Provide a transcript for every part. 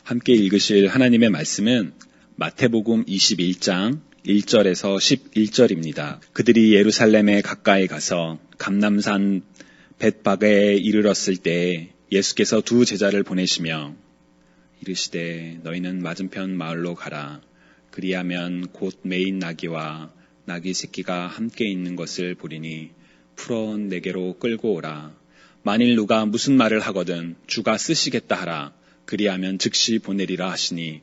함께 읽으실 하나님의 말씀은 마태복음 21장 1절에서 11절입니다. 그들이 예루살렘에 가까이 가서 감람산 벳바게에 이르렀을 때 예수께서 두 제자를 보내시며 이르시되 너희는 맞은편 마을로 가라. 그리하면 곧 매인 나귀와 나귀 새끼가 함께 있는 것을 보리니 풀어온 내게로 끌고 오라. 만일 누가 무슨 말을 하거든 주가 쓰시겠다 하라. 그리하면 즉시 보내리라 하시니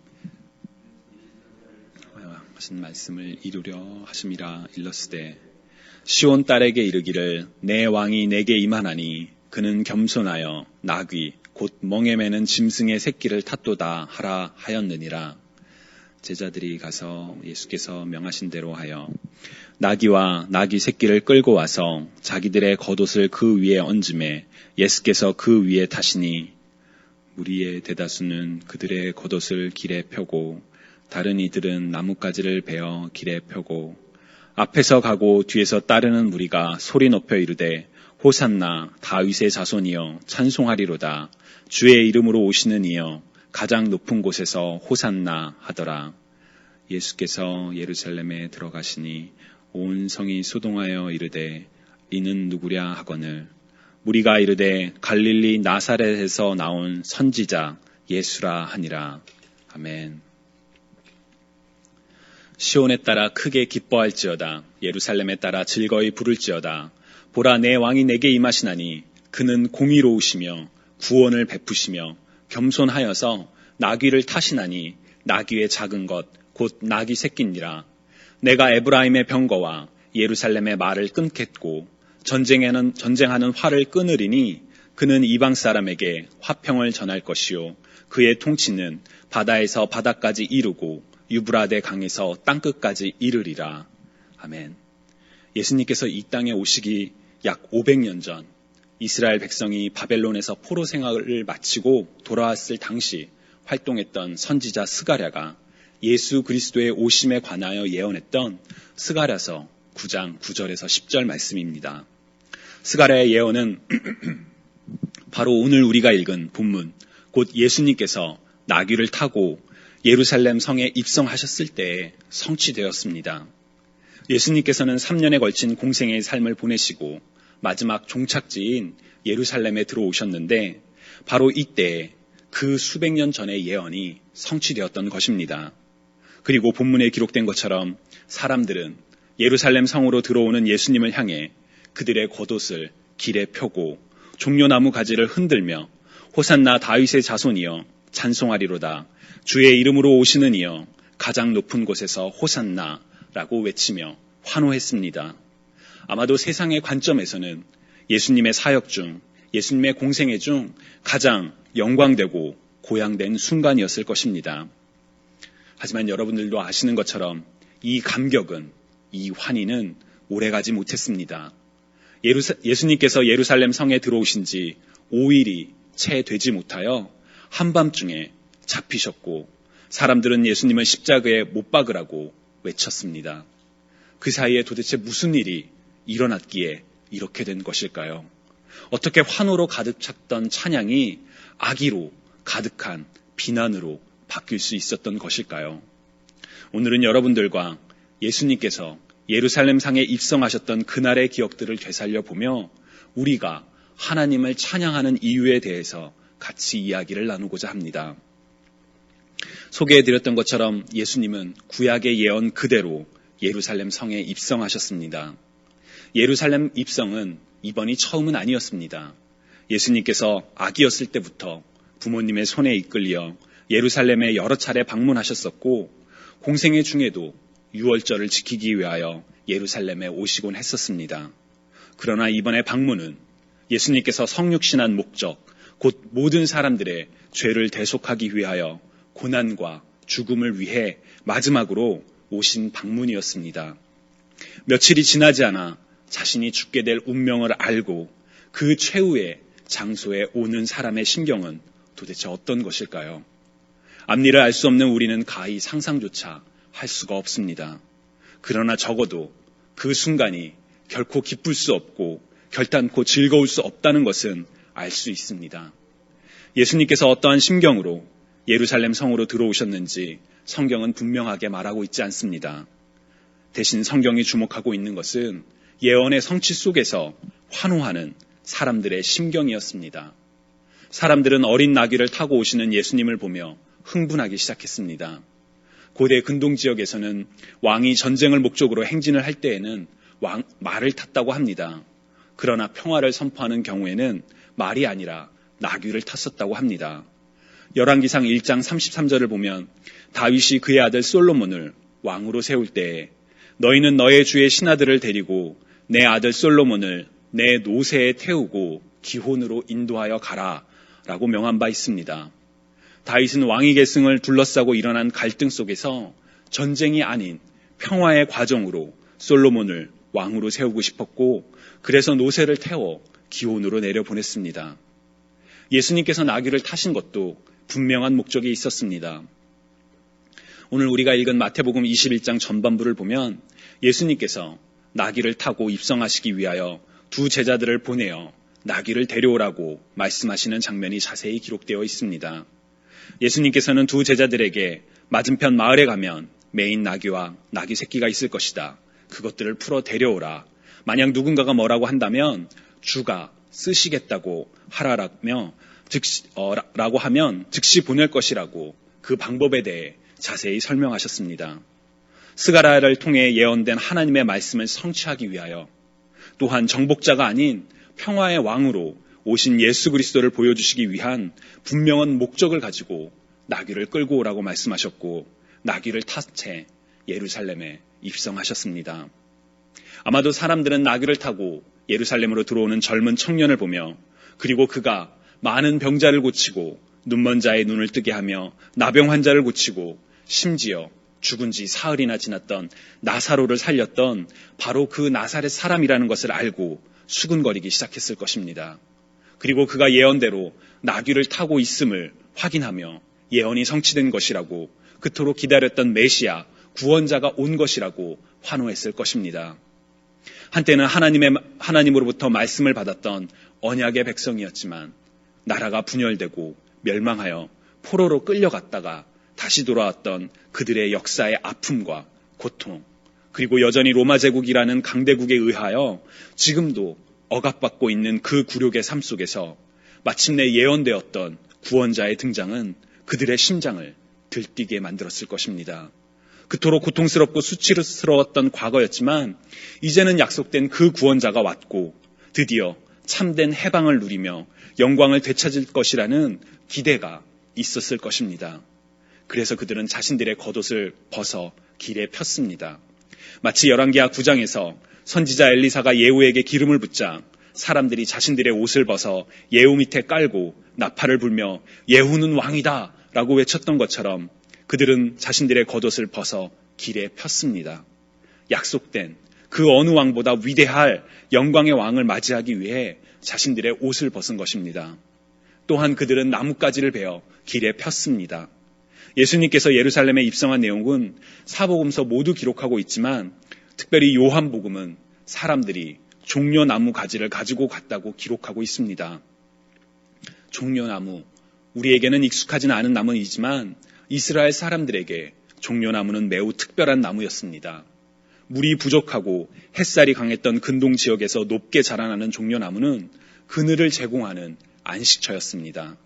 하신 말씀을 이루려 하심이라. 일렀으되 시온 딸에게 이르기를 내 왕이 내게 임하나니 그는 겸손하여 나귀 곧 멍에 매는 짐승의 새끼를 탔도다 하라 하였느니라. 제자들이 가서 예수께서 명하신 대로 하여 나귀와 나귀 새끼를 끌고 와서 자기들의 겉옷을 그 위에 얹음에 예수께서 그 위에 타시니 무리의 대다수는 그들의 겉옷을 길에 펴고 다른 이들은 나뭇가지를 베어 길에 펴고 앞에서 가고 뒤에서 따르는 무리가 소리 높여 이르되 호산나 다윗의 자손이여 찬송하리로다. 주의 이름으로 오시는 이여 가장 높은 곳에서 호산나 하더라. 예수께서 예루살렘에 들어가시니 온 성이 소동하여 이르되 이는 누구랴 하거늘 무리가 이르되 갈릴리 나사렛에서 나온 선지자 예수라 하니라. 아멘. 시온에 따라 크게 기뻐할지어다. 예루살렘에 따라 즐거이 부를지어다. 보라 내 왕이 내게 임하시나니 그는 공의로우시며 구원을 베푸시며 겸손하여서 나귀를 타시나니 나귀의 작은 것 곧 나귀 새끼니라. 내가 에브라임의 병거와 예루살렘의 말을 끊겠고 전쟁하는 활을 끊으리니 그는 이방 사람에게 화평을 전할 것이요 그의 통치는 바다에서 바다까지 이르고 유브라데 강에서 땅끝까지 이르리라. 아멘. 예수님께서 이 땅에 오시기 약 500년 전 이스라엘 백성이 바벨론에서 포로 생활을 마치고 돌아왔을 당시 활동했던 선지자 스가랴가 예수 그리스도의 오심에 관하여 예언했던 스가랴서 9장 9절에서 10절 말씀입니다. 스가랴의 예언은 바로 오늘 우리가 읽은 본문, 곧 예수님께서 나귀를 타고 예루살렘 성에 입성하셨을 때에 성취되었습니다. 예수님께서는 3년에 걸친 공생의 삶을 보내시고 마지막 종착지인 예루살렘에 들어오셨는데 바로 이때 그 수백 년 전의 예언이 성취되었던 것입니다. 그리고 본문에 기록된 것처럼 사람들은 예루살렘 성으로 들어오는 예수님을 향해 그들의 겉옷을 길에 펴고 종려나무 가지를 흔들며 호산나 다윗의 자손이여 찬송하리로다. 주의 이름으로 오시는 이여 가장 높은 곳에서 호산나라고 외치며 환호했습니다. 아마도 세상의 관점에서는 예수님의 사역 중, 예수님의 공생애 중 가장 영광되고 고향된 순간이었을 것입니다. 하지만 여러분들도 아시는 것처럼 이 감격은, 이 환희는 오래가지 못했습니다. 예수님께서 예루살렘 성에 들어오신 지 5일이 채 되지 못하여 한밤중에 잡히셨고 사람들은 예수님을 십자가에 못 박으라고 외쳤습니다. 그 사이에 도대체 무슨 일이 일어났기에 이렇게 된 것일까요? 어떻게 환호로 가득 찼던 찬양이 악의로 가득한 비난으로 바뀔 수 있었던 것일까요? 오늘은 여러분들과 예수님께서 예루살렘 상에 입성하셨던 그날의 기억들을 되살려 보며 우리가 하나님을 찬양하는 이유에 대해서 같이 이야기를 나누고자 합니다. 소개해드렸던 것처럼 예수님은 구약의 예언 그대로 예루살렘 성에 입성하셨습니다. 예루살렘 입성은 이번이 처음은 아니었습니다. 예수님께서 아기였을 때부터 부모님의 손에 이끌려 예루살렘에 여러 차례 방문하셨었고 공생애 중에도 유월절을 지키기 위하여 예루살렘에 오시곤 했었습니다. 그러나 이번에 방문은 예수님께서 성육신한 목적, 곧 모든 사람들의 죄를 대속하기 위하여 고난과 죽음을 위해 마지막으로 오신 방문이었습니다. 며칠이 지나지 않아 자신이 죽게 될 운명을 알고 그 최후의 장소에 오는 사람의 심경은 도대체 어떤 것일까요? 앞일을 알 수 없는 우리는 가히 상상조차 할 수가 없습니다. 그러나 적어도 그 순간이 결코 기쁠 수 없고 결단코 즐거울 수 없다는 것은 알 수 있습니다. 예수님께서 어떠한 심경으로 예루살렘 성으로 들어오셨는지 성경은 분명하게 말하고 있지 않습니다. 대신 성경이 주목하고 있는 것은 예언의 성취 속에서 환호하는 사람들의 심경이었습니다. 사람들은 어린 나귀를 타고 오시는 예수님을 보며 흥분하기 시작했습니다. 고대 근동 지역에서는 왕이 전쟁을 목적으로 행진을 할 때에는 말을 탔다고 합니다. 그러나 평화를 선포하는 경우에는 말이 아니라 나귀를 탔었다고 합니다. 열왕기상 1장 33절을 보면 다윗이 그의 아들 솔로몬을 왕으로 세울 때에 너희는 너의 주의 신하들을 데리고 내 아들 솔로몬을 내 노새에 태우고 기혼으로 인도하여 가라 라고 명한 바 있습니다. 다윗은 왕위 계승을 둘러싸고 일어난 갈등 속에서 전쟁이 아닌 평화의 과정으로 솔로몬을 왕으로 세우고 싶었고 그래서 노새를 태워 기혼으로 내려보냈습니다. 예수님께서 나귀를 타신 것도 분명한 목적이 있었습니다. 오늘 우리가 읽은 마태복음 21장 전반부를 보면 예수님께서 나귀를 타고 입성하시기 위하여 두 제자들을 보내어 나귀를 데려오라고 말씀하시는 장면이 자세히 기록되어 있습니다. 예수님께서는 두 제자들에게 맞은편 마을에 가면 매인 나귀와 나귀 새끼가 있을 것이다. 그것들을 풀어 데려오라. 만약 누군가가 뭐라고 한다면 주가 쓰시겠다고 하라라며 라고 하면 즉시 보낼 것이라고 그 방법에 대해 자세히 설명하셨습니다. 스가랴를 통해 예언된 하나님의 말씀을 성취하기 위하여 또한 정복자가 아닌 평화의 왕으로 오신 예수 그리스도를 보여주시기 위한 분명한 목적을 가지고 나귀를 끌고 오라고 말씀하셨고 나귀를 탄 채 예루살렘에 입성하셨습니다. 아마도 사람들은 나귀를 타고 예루살렘으로 들어오는 젊은 청년을 보며 그리고 그가 많은 병자를 고치고 눈먼 자의 눈을 뜨게 하며 나병 환자를 고치고 심지어 죽은 지 사흘이나 지났던 나사로를 살렸던 바로 그 나사렛 사람이라는 것을 알고 수군거리기 시작했을 것입니다. 그리고 그가 예언대로 나귀를 타고 있음을 확인하며 예언이 성취된 것이라고 그토록 기다렸던 메시아 구원자가 온 것이라고 환호했을 것입니다. 한때는 하나님으로부터 말씀을 받았던 언약의 백성이었지만 나라가 분열되고 멸망하여 포로로 끌려갔다가 다시 돌아왔던 그들의 역사의 아픔과 고통, 그리고 여전히 로마 제국이라는 강대국에 의하여 지금도 억압받고 있는 그 굴욕의 삶 속에서 마침내 예언되었던 구원자의 등장은 그들의 심장을 들뛰게 만들었을 것입니다. 그토록 고통스럽고 수치스러웠던 과거였지만 이제는 약속된 그 구원자가 왔고 드디어 참된 해방을 누리며 영광을 되찾을 것이라는 기대가 있었을 것입니다. 그래서 그들은 자신들의 겉옷을 벗어 길에 폈습니다. 마치 열왕기하 9장에서 선지자 엘리사가 예후에게 기름을 붓자 사람들이 자신들의 옷을 벗어 예후 밑에 깔고 나팔을 불며 예후는 왕이다 라고 외쳤던 것처럼 그들은 자신들의 겉옷을 벗어 길에 폈습니다. 약속된 그 어느 왕보다 위대할 영광의 왕을 맞이하기 위해 자신들의 옷을 벗은 것입니다. 또한 그들은 나뭇가지를 베어 길에 폈습니다. 예수님께서 예루살렘에 입성한 내용은 사복음서 모두 기록하고 있지만 특별히 요한복음은 사람들이 종려나무 가지를 가지고 갔다고 기록하고 있습니다. 종려나무, 우리에게는 익숙하진 않은 나무이지만 이스라엘 사람들에게 종려나무는 매우 특별한 나무였습니다. 물이 부족하고 햇살이 강했던 근동 지역에서 높게 자라나는 종려나무는 그늘을 제공하는 안식처였습니다.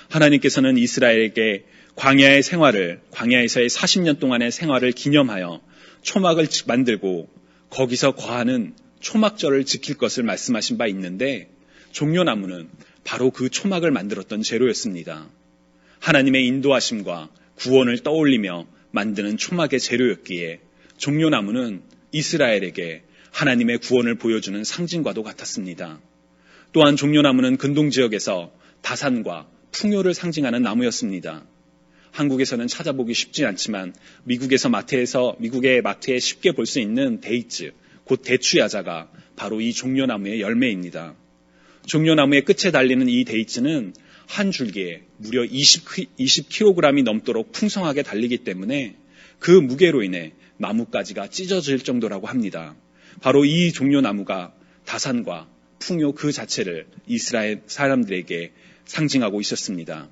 하나님께서는 이스라엘에게 광야에서의 40년 동안의 생활을 기념하여 초막을 만들고 거기서 거하는 초막절을 지킬 것을 말씀하신 바 있는데 종려나무는 바로 그 초막을 만들었던 재료였습니다. 하나님의 인도하심과 구원을 떠올리며 만드는 초막의 재료였기에 종려나무는 이스라엘에게 하나님의 구원을 보여주는 상징과도 같았습니다. 또한 종려나무는 근동 지역에서 다산과 풍요를 상징하는 나무였습니다. 한국에서는 찾아보기 쉽지 않지만 미국의 마트에 쉽게 볼 수 있는 데이츠, 곧 대추야자가 바로 이 종려나무의 열매입니다. 종려나무의 끝에 달리는 이 데이츠는 한 줄기에 무려 20kg이 넘도록 풍성하게 달리기 때문에 그 무게로 인해 나뭇가지가 찢어질 정도라고 합니다. 바로 이 종려나무가 다산과 풍요 그 자체를 이스라엘 사람들에게 상징하고 있었습니다.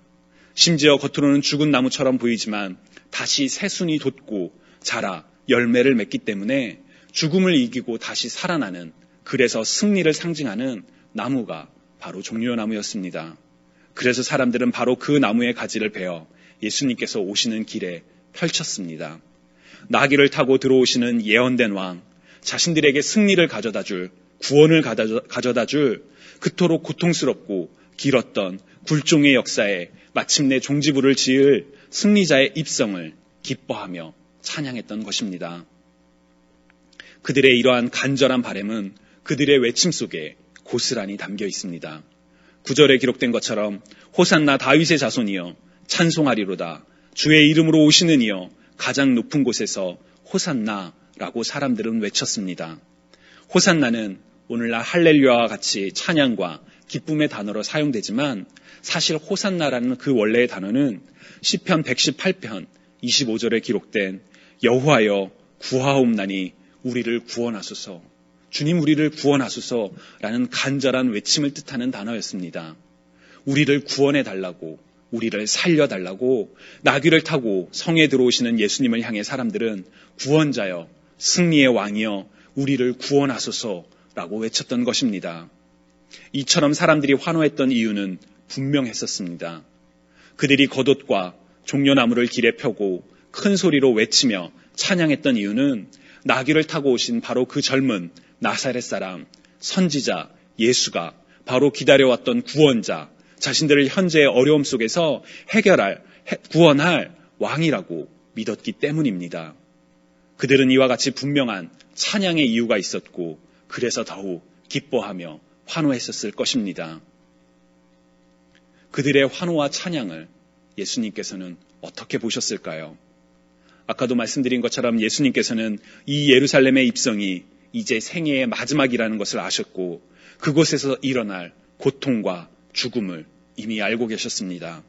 심지어 겉으로는 죽은 나무처럼 보이지만 다시 새순이 돋고 자라 열매를 맺기 때문에 죽음을 이기고 다시 살아나는, 그래서 승리를 상징하는 나무가 바로 종려나무였습니다. 그래서 사람들은 바로 그 나무의 가지를 베어 예수님께서 오시는 길에 펼쳤습니다. 나귀를 타고 들어오시는 예언된 왕, 자신들에게 승리를 가져다줄, 구원을 가져다줄 그토록 고통스럽고 길었던 굴종의 역사에 마침내 종지부를 지을 승리자의 입성을 기뻐하며 찬양했던 것입니다. 그들의 이러한 간절한 바람은 그들의 외침 속에 고스란히 담겨 있습니다. 9절에 기록된 것처럼 호산나 다윗의 자손이여 찬송하리로다. 주의 이름으로 오시는 이여 가장 높은 곳에서 호산나라고 사람들은 외쳤습니다. 호산나는 오늘날 할렐루야와 같이 찬양과 기쁨의 단어로 사용되지만 사실 호산나라는 그 원래의 단어는 시편 118편 25절에 기록된 여호와여 구하옵나니 우리를 구원하소서, 주님 우리를 구원하소서라는 간절한 외침을 뜻하는 단어였습니다. 우리를 구원해 달라고, 우리를 살려달라고 나귀를 타고 성에 들어오시는 예수님을 향해 사람들은 구원자여, 승리의 왕이여, 우리를 구원하소서라고 외쳤던 것입니다. 이처럼 사람들이 환호했던 이유는 분명했었습니다. 그들이 겉옷과 종려나무를 길에 펴고 큰 소리로 외치며 찬양했던 이유는 나귀를 타고 오신 바로 그 젊은 나사렛 사람, 선지자 예수가 바로 기다려왔던 구원자, 자신들을 현재의 어려움 속에서 구원할 왕이라고 믿었기 때문입니다. 그들은 이와 같이 분명한 찬양의 이유가 있었고 그래서 더욱 기뻐하며 환호했었을 것입니다. 그들의 환호와 찬양을 예수님께서는 어떻게 보셨을까요? 아까도 말씀드린 것처럼 예수님께서는 이 예루살렘의 입성이 이제 생애의 마지막이라는 것을 아셨고 그곳에서 일어날 고통과 죽음을 이미 알고 계셨습니다.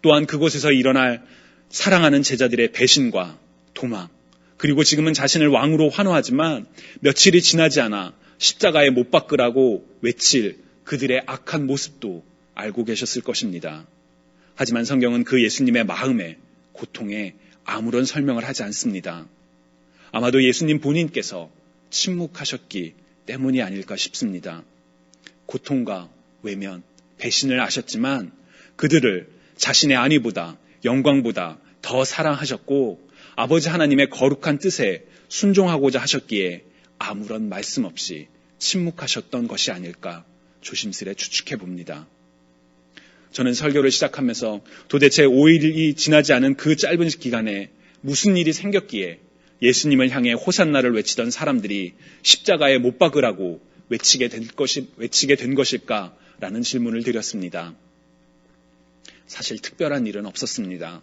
또한 그곳에서 일어날 사랑하는 제자들의 배신과 도망, 그리고 지금은 자신을 왕으로 환호하지만 며칠이 지나지 않아 십자가에 못 박으라고 외칠 그들의 악한 모습도 알고 계셨을 것입니다. 하지만 성경은 그 예수님의 마음에, 고통에 아무런 설명을 하지 않습니다. 아마도 예수님 본인께서 침묵하셨기 때문이 아닐까 싶습니다. 고통과 외면, 배신을 아셨지만 그들을 자신의 안위보다, 영광보다 더 사랑하셨고 아버지 하나님의 거룩한 뜻에 순종하고자 하셨기에 아무런 말씀 없이 침묵하셨던 것이 아닐까 조심스레 추측해 봅니다. 저는 설교를 시작하면서 도대체 5일이 지나지 않은 그 짧은 기간에 무슨 일이 생겼기에 예수님을 향해 호산나를 외치던 사람들이 십자가에 못 박으라고 외치게 된 것일까라는 질문을 드렸습니다. 사실 특별한 일은 없었습니다.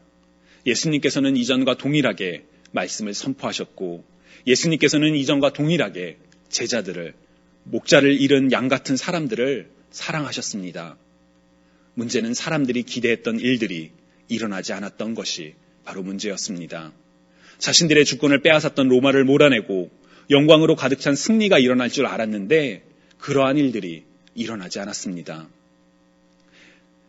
예수님께서는 이전과 동일하게 말씀을 선포하셨고 예수님께서는 이전과 동일하게 제자들을, 목자를 잃은 양 같은 사람들을 사랑하셨습니다. 문제는 사람들이 기대했던 일들이 일어나지 않았던 것이 바로 문제였습니다. 자신들의 주권을 빼앗았던 로마를 몰아내고 영광으로 가득 찬 승리가 일어날 줄 알았는데 그러한 일들이 일어나지 않았습니다.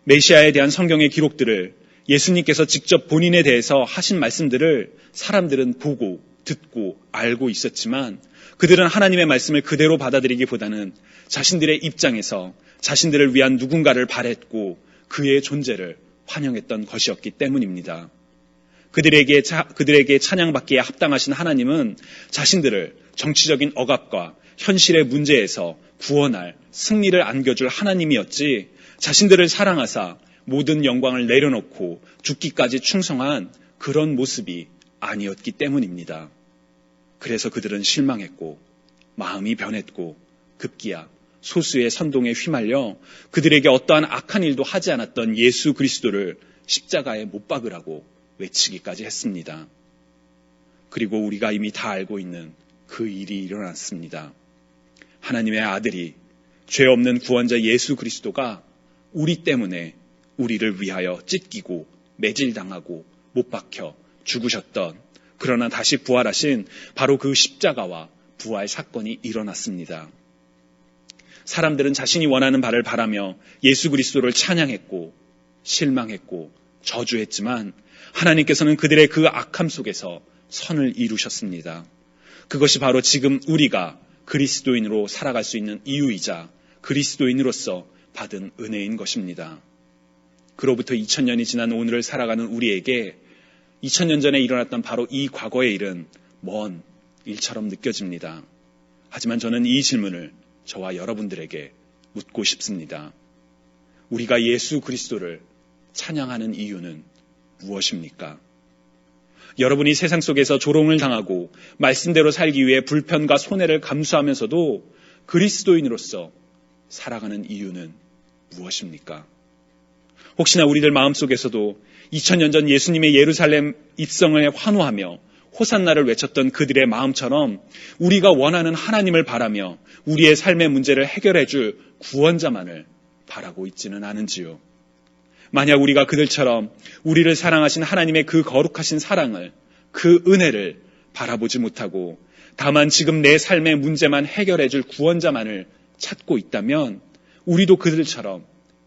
메시아에 대한 성경의 기록들을, 예수님께서 직접 본인에 대해서 하신 말씀들을 사람들은 보고 듣고 알고 있었지만 그들은 하나님의 말씀을 그대로 받아들이기보다는 자신들의 입장에서 자신들을 위한 누군가를 바랬고 그의 존재를 환영했던 것이었기 때문입니다. 그들에게 찬양받기에 합당하신 하나님은 자신들을 정치적인 억압과 현실의 문제에서 구원할 승리를 안겨줄 하나님이었지 자신들을 사랑하사 모든 영광을 내려놓고 죽기까지 충성한 그런 모습이 아니었기 때문입니다. 그래서 그들은 실망했고 마음이 변했고 급기야 소수의 선동에 휘말려 그들에게 어떠한 악한 일도 하지 않았던 예수 그리스도를 십자가에 못 박으라고 외치기까지 했습니다. 그리고 우리가 이미 다 알고 있는 그 일이 일어났습니다. 하나님의 아들이, 죄 없는 구원자 예수 그리스도가 우리 때문에 우리를 위하여 찢기고 매질당하고 못 박혀 죽으셨던, 그러나 다시 부활하신 바로 그 십자가와 부활 사건이 일어났습니다. 사람들은 자신이 원하는 바를 바라며 예수 그리스도를 찬양했고 실망했고 저주했지만 하나님께서는 그들의 그 악함 속에서 선을 이루셨습니다. 그것이 바로 지금 우리가 그리스도인으로 살아갈 수 있는 이유이자 그리스도인으로서 받은 은혜인 것입니다. 그로부터 2000년이 지난 오늘을 살아가는 우리에게 2000년 전에 일어났던 바로 이 과거의 일은 먼 일처럼 느껴집니다. 하지만 저는 이 질문을 저와 여러분들에게 묻고 싶습니다. 우리가 예수 그리스도를 찬양하는 이유는 무엇입니까? 여러분이 세상 속에서 조롱을 당하고 말씀대로 살기 위해 불편과 손해를 감수하면서도 그리스도인으로서 살아가는 이유는 무엇입니까? 혹시나 우리들 마음속에서도 2000년 전 예수님의 예루살렘 입성을 환호하며 호산나를 외쳤던 그들의 마음처럼 우리가 원하는 하나님을 바라며 우리의 삶의 문제를 해결해 줄 구원자만을 바라고 있지는 않은지요. 만약 우리가 그들처럼 우리를 사랑하신 하나님의 그 거룩하신 사랑을, 그 은혜를 바라보지 못하고 다만 지금 내 삶의 문제만 해결해 줄 구원자만을 찾고 있다면 우리도 그들처럼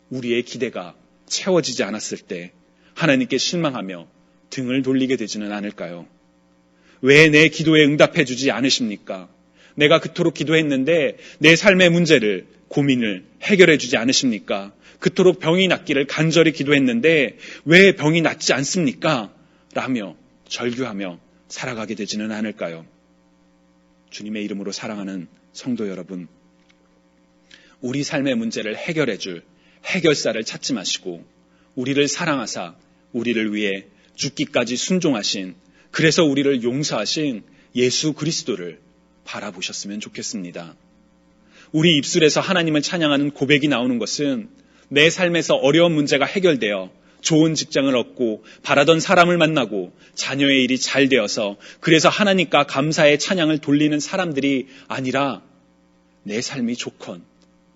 우리의 기대가 채워지지 않았을 때 하나님께 실망하며 등을 돌리게 되지는 않을까요? 왜 내 기도에 응답해 주지 않으십니까? 내가 그토록 기도했는데 내 삶의 문제를, 고민을 해결해 주지 않으십니까? 그토록 병이 낫기를 간절히 기도했는데 왜 병이 낫지 않습니까? 라며 절규하며 살아가게 되지는 않을까요? 주님의 이름으로 사랑하는 성도 여러분, 우리 삶의 문제를 해결해 줄 해결사를 찾지 마시고 우리를 사랑하사 우리를 위해 죽기까지 순종하신, 그래서 우리를 용서하신 예수 그리스도를 바라보셨으면 좋겠습니다. 우리 입술에서 하나님을 찬양하는 고백이 나오는 것은 내 삶에서 어려운 문제가 해결되어 좋은 직장을 얻고 바라던 사람을 만나고 자녀의 일이 잘 되어서 그래서 하나님과 감사의 찬양을 돌리는 사람들이 아니라 내 삶이 좋건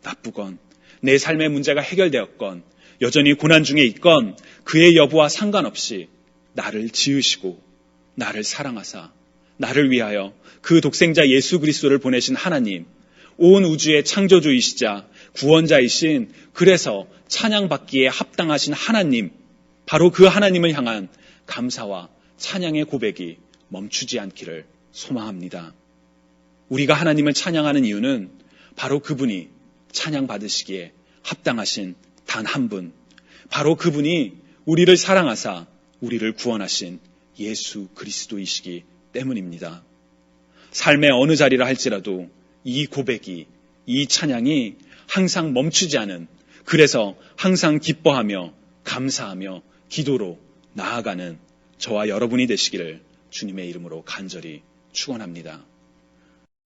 나쁘건 내 삶의 문제가 해결되었건 여전히 고난 중에 있건 그의 여부와 상관없이 나를 지으시고 나를 사랑하사 나를 위하여 그 독생자 예수 그리스도를 보내신 하나님, 온 우주의 창조주이시자 구원자이신, 그래서 찬양받기에 합당하신 하나님, 바로 그 하나님을 향한 감사와 찬양의 고백이 멈추지 않기를 소망합니다. 우리가 하나님을 찬양하는 이유는 바로 그분이 찬양받으시기에 합당하신 단 한 분, 바로 그분이 우리를 사랑하사 우리를 구원하신 예수 그리스도이시기 때문입니다. 삶의 어느 자리라 할지라도 이 고백이, 이 찬양이 항상 멈추지 않은, 그래서 항상 기뻐하며 감사하며 기도로 나아가는 저와 여러분이 되시기를 주님의 이름으로 간절히 축원합니다.